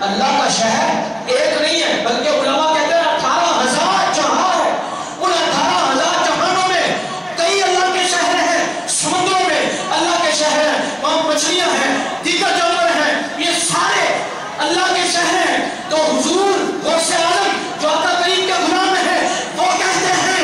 اللہ کا شہر ایک نہیں ہے، بلکہ علماء کہتے ہیں 18,000 جہاں ہے۔ ان 18,000 جہانوں میں کئی اللہ کے شہر ہیں، سمندروں میں اللہ کے شہر ہیں، وہاں مچھلیاں ہیں، دیگر جانور ہیں، یہ سارے اللہ کے شہر ہیں۔ تو حضور غوث اعظم جو آقا کریم کے غلام ہیں وہ کہتے ہیں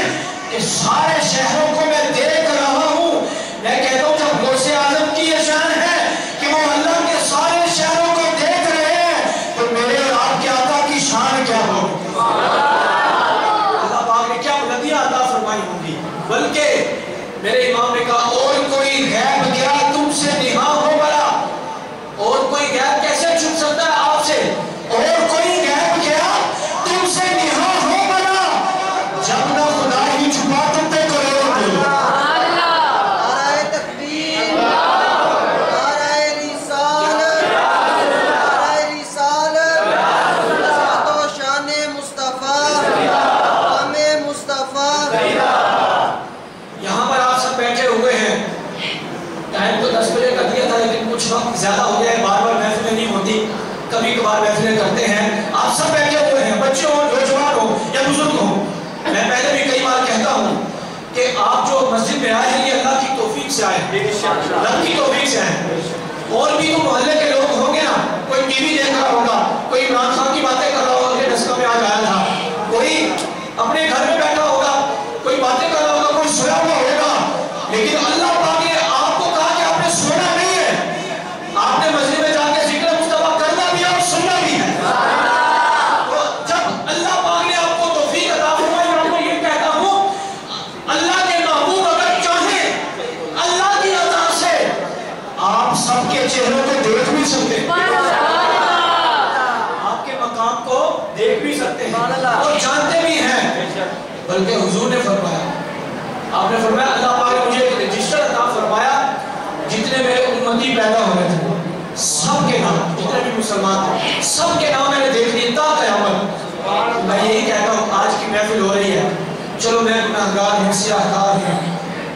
کہ سارے شہروں کو میں دیکھ رہا ہوں۔ میں کہتا ہوں جب غوث اعظم کی یہ شان ہے کہ وہ اللہ کے سارے شہروں کو دیکھ رہے ہیں، تو میرے اور آپ کے آقا کی شان کیا ہو؟ اللہ پاک نے کیا بلندیاں عطا فرمائی ہوں گی۔ بلکہ میرے امام نے کہا اور کوئی غیب کیا تم سے نہاں ہو بڑا، اور کوئی غیب کیسے چھپ سکتا ہے آپ سے، اور کوئی غیب کیا تم سے نہاں ہو بڑا، جب نہ خدا ہی چھپا تم پہ کرو دے۔ نعرہ تکبیر، نعرہ رسالت، نعرہ رسالت، عظمت و شان مصطفیٰ، غم مصطفیٰ۔ یہاں پر آپ سب بیٹھے ہوئے ہیں، ٹائم تو 10 بجے کر دیا تھا لیکن کچھ وقت زیادہ ہو گیا ہے، بار بار محفلیں نہیں ہوتی، کبھی کبھار محفلیں کرتے ہیں۔ آپ سب بیٹھے ہوئے ہیں، بچے ہوں، نوجوان ہوں یا بزرگ ہوں۔ میں پہلے بھی کئی بار کہتا ہوں کہ آپ جو مسجد میں آئے ہیں یہ اللہ کی توفیق سے آئے ہیں، رب کی توفیق سے آئے ہیں۔ اور بھی تو محلے کے لوگ ہوں گے نا، کوئی ٹی وی دیکھ رہا ہوگا، کوئی عمران خان کی باتیں کر رہا ہوگا کہ ڈسکا میں آج آیا تھا، کوئی اپنے گھر میں بیٹھا ہوگا، کوئی باتیں کر رہا ہوگا، کوئی سویا ہوا ہوگا، لیکن اللہ پاک نے آپ کو کہا کہ آپ نے سونا نہیں ہے، آپ نے مسجد میں جا کے ذکر مصطفیٰ کرنا بھی ہے اور سننا بھی ہے۔ تو جب اللہ پاک نے آپ کو توفیق عطا فرمائی، میں آپ کو یہ کہتا ہوں اللہ کے محبوب اگر چاہیں اللہ کی عطا سے آپ سب کے چہروں کو دیکھ بھی سکتے ہیں، آپ کے مقام کو دیکھ بھی سکتے ہیں اور جانتے بھی ہیں۔ بلکہ حضور نے فرمایا، آپ نے فرمایا اللہ پاک نے مجھے ایک رجسٹر عطا فرمایا، جتنے میرے امتی پیدا ہوئے تھے سب کے نام، جتنے بھی مسلمان تھے سب کے نام میں نے دیکھ لیے تا قیامت۔ میں یہی کہتا ہوں آج کی محفل ہو رہی ہے، چلو میں گناہگار ہوں، سیاہکار ہوں،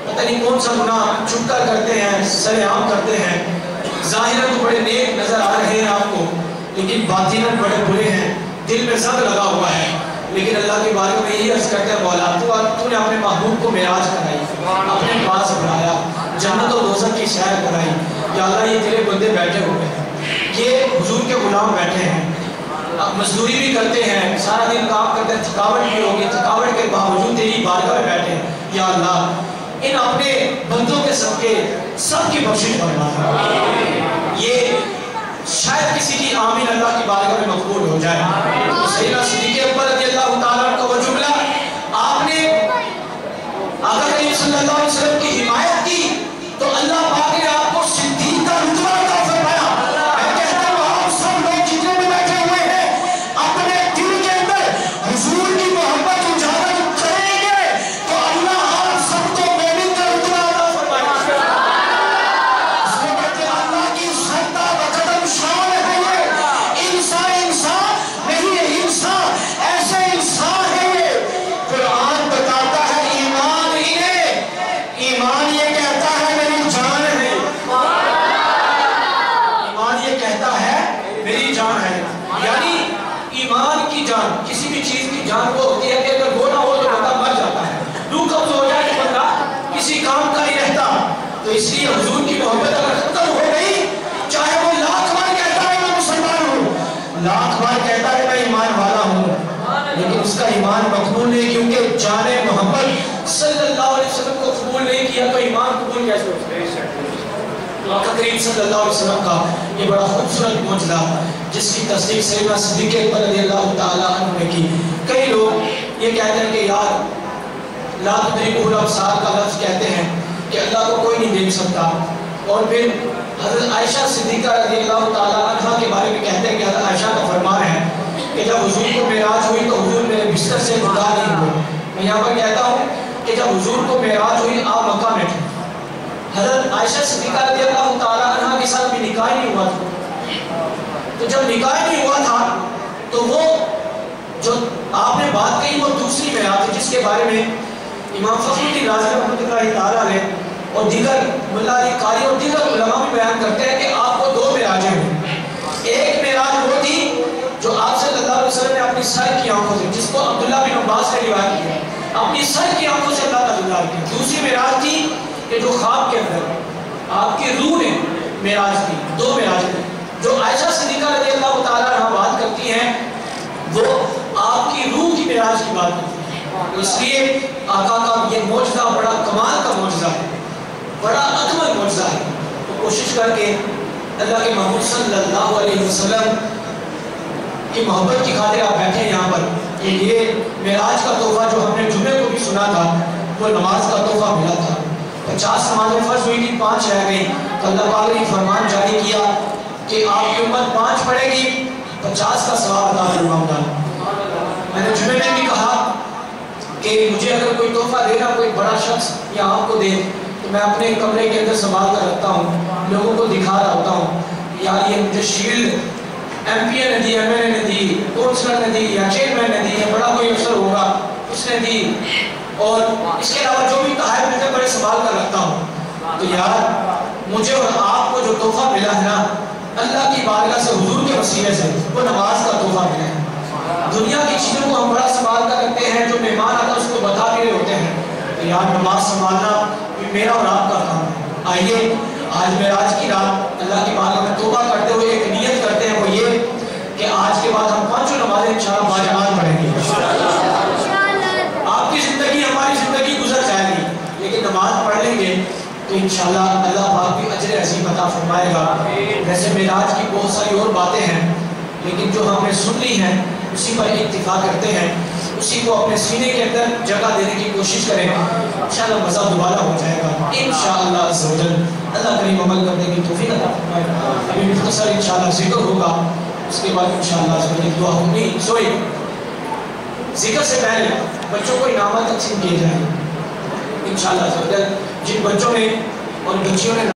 پتہ نہیں کون سا گناہ چھپ کر کرتے ہیں، سر عام کرتے ہیں، ظاہراً تو بڑے نیک نظر آ رہے ہیں آپ کو لیکن باطناً بڑے برے ہیں، دل میں زنگ لگا ہوا ہے۔ لیکن اللہ کے بارے میں یہی عرض کرتے ہیں مولا تو نے اپنے محبوب کو معراج کرائی، اپنے پاس بلایا، جنت و دوزخ کی سیر کرائی۔ یا اللہ یہ تیرے بندے بیٹھے ہوئے ہیں، یہ حضور کے غلام بیٹھے ہیں، مزدوری بھی کرتے ہیں، سارا دن کام کرتے ہیں، تھکاوٹ بھی ہوگی، تھکاوٹ کے باوجود تیری بارگاہ میں بیٹھے ہیں۔ یا اللہ ان اپنے بندوں کے صدقے سب کی بخشش فرما، یہ شاید کسی کی آمین اللہ کی بارگاہ میں مقبول ہو جائے۔ سیدنا صدیق اکبر رضی اللہ تعالیٰ عنہ کا وہ جملہ، آپ نے آقا کریم صلی اللہ علیہ وسلم کی حمایت کی تو اللہ پاک نے آپ کو صدیق کا رتبہ عطا فرمایا۔ میں کہتا ہوں آپ سب لوگ جتنے بھی بیٹھے ہوئے ہیں اپنے دل کے اندر حضور کی محبت اجاگر کریں گے تو اللہ آپ سب کو مومن کا رتبہ عطا فرمائے۔ اس میں کہتے ہیں اللہ کی سجدہ بقدم شان ہے، یہ انسان نہیں ہے، انسان ایسے انسان ہے یہ۔ قرآن بتاتا ہے ایمان انہیں، ایمان یہ کہتا ہے میری جان ہے، ایمان یہ کہتا ہے میری جان ہے، یعنی ایمان کی جان، کسی بھی چیز کی جان وہ ہوتی ہے کہ اگر وہ نہ ہو تو بندہ مر جاتا ہے، روح قبض ہو جائے تو بندہ کسی کام کا نہیں رہتا۔ تو اس لیے حضور کی محبت اگر ختم ہو گئی، چاہے وہ لاکھ بار کہتا ہے میں مسلمان ہوں، لاکھ بار کہتا ہے میں ایمان والا ہوں، لیکن اس کا ایمان مقبول نہیں، کیونکہ جان محمد صلی اللہ علیہ وسلم کو قبول نہیں کیا تو ایمان قبول کیسے ہو سکتا ہے؟ آقا کریم صلی اللہ علیہ وسلم کا یہ بڑا خوبصورت معجزہ جس کی تصدیق سیدنا صدیق اکبر رضی اللہ تعالیٰ عنہ نے کی۔ کئی لوگ یہ کہتے ہیں کہ یار لا تدرکہ الابصار کا لفظ کہتے ہیں کہ اللہ کو کوئی نہیں دیکھ سکتا، اور پھر حضرت عائشہ صدیقہ رضی اللہ تعالیٰ عنہ کے بارے میں کہتے ہیں کہ حضرت عائشہ کا فرمان ہے کہ جب حضور کو معراج ہوئی تو حضور میرے بستر سے جدا نہیں ہوئے۔ میں یہاں پر کہتا ہوں کہ جب حضور کو معراج ہوئی آپ مکہ میں تھے، حضرت عائشہ صدیقہ رضی اللہ تعالیٰ عنہ کے ساتھ بھی نکاح نہیں ہوا تھا، تو جب نکاح نہیں ہوا تھا تو وہ جو آپ نے بات کہی وہ دوسری معراج ہے، جس کے بارے میں امام فخر الدین رازی رحمۃ اللہ تعالیٰ علیہ اور دیگر ملا علی قاری اور دیگر علماء بھی بیان کرتے ہیں کہ آپ کو دو معراجیں ہوئی۔ ایک معراج وہ تھی اپنی سر کی آنکھوں سے، جس کو عبداللہ بن عباس نے روایت کیا، اپنی سر کی آنکھوں سے اللہ کا دیدار کیا۔ دوسری معراج تھی کہ جو خواب کے اندر آپ کی روح نے معراج کی، دو معراج کی۔ جو عائشہ صدیقہ رضی اللہ تعالیٰ عنہ بات کرتی ہیں وہ آپ کی روح کی معراج کی بات کرتی ہیں۔ اس لیے آقا کا یہ معجزہ بڑا کمال کا معجزہ ہے، بڑا اکمل معجزہ ہے۔ تو کوشش کر کے اللہ کے محمود صلی اللہ علیہ وسلم کی محبت کی خاطر آپ بیٹھے یہاں پر کہ یہ معراج کا تحفہ جو ہم نے جمعے کو بھی سنا تھا وہ نماز کا تحفہ ملا تھا۔ 50 نمازیں فرض ہوئی تھی، 5 رہ گئی، تو اللہ پاک نے فرمان جاری کیا کہ آپ کی امت 5 پڑھے گی، 50 کا ثواب عطا فرماؤں گا۔ میں نے جمعے میں بھی کہا کہ مجھے اگر کوئی تحفہ دینا کوئی بڑا شخص یا آپ کو دے تو میں اپنے کمرے کے اندر سنبھال کر رکھتا ہوں، لوگوں کو دکھا رہا ہوتا ہوں یار یہ مجھے شیلڈ ایم پی اے نے دی، ایم ایل اے نے دی، کونسلر نے دی، یا چیئرمین نے دی، یا بڑا کوئی افسر ہوگا اس نے دی، اور اس کے علاوہ جو بھی تحائف ملتے بڑے سنبھال کر رکھتا ہوں۔ تو یار مجھے اور آپ کو جو تحفہ ملا ہے نا اللہ کی بارگاہ سے حضور کے وسیلے سے، وہ نماز کا تحفہ ملا ہے۔ دنیا کی چیزوں کو ہم بڑا سنبھال کر رکھتے ہیں، جو مہمان آتا ہے اس کو بتا بھی رہے ہوتے ہیں، تو یار نماز سنبھالنا میرا اور آپ کا کام ہے۔ آئیے آج معراج کی رات اللہ کی بارگاہ میں توبہ کرتے ہوئے ایک نیت کرتے ہیں، وہ یہ کہ آج کے بعد ہم 5 نمازیں انشاءاللہ باجماعت پڑھیں گے۔ آپ کی زندگی ہماری زندگی گزر جائے گی لیکن نماز پڑھ لیں گے تو انشاءاللہ اللہ پاک بھی اجر عظیم عطا فرمائے گا۔ ویسے معراج کی بہت ساری اور باتیں ہیں لیکن جو ہم نے سن لی ہیں اسی پر اکتفا کرتے ہیں، اسی کو اپنے سینے کے اندر جگہ دینے کی کوشش کریں، انشاءاللہ مزہ دوبارہ ہو جائے گا انشاءاللہ عز و جل۔ اللہ کریم عمل کرنے کی توفیق عطا فرمائے۔ ابھی مختصر انشاءاللہ ذکر ہوگا، اس کے بعد انشاءاللہ عز و جل دعا ہوگی۔ سوئی ذکر سے پہلے بچوں کو انعامات تقسیم کیے جائیں انشاءاللہ عز و جل۔ جن بچوں نے اور بچیوں نے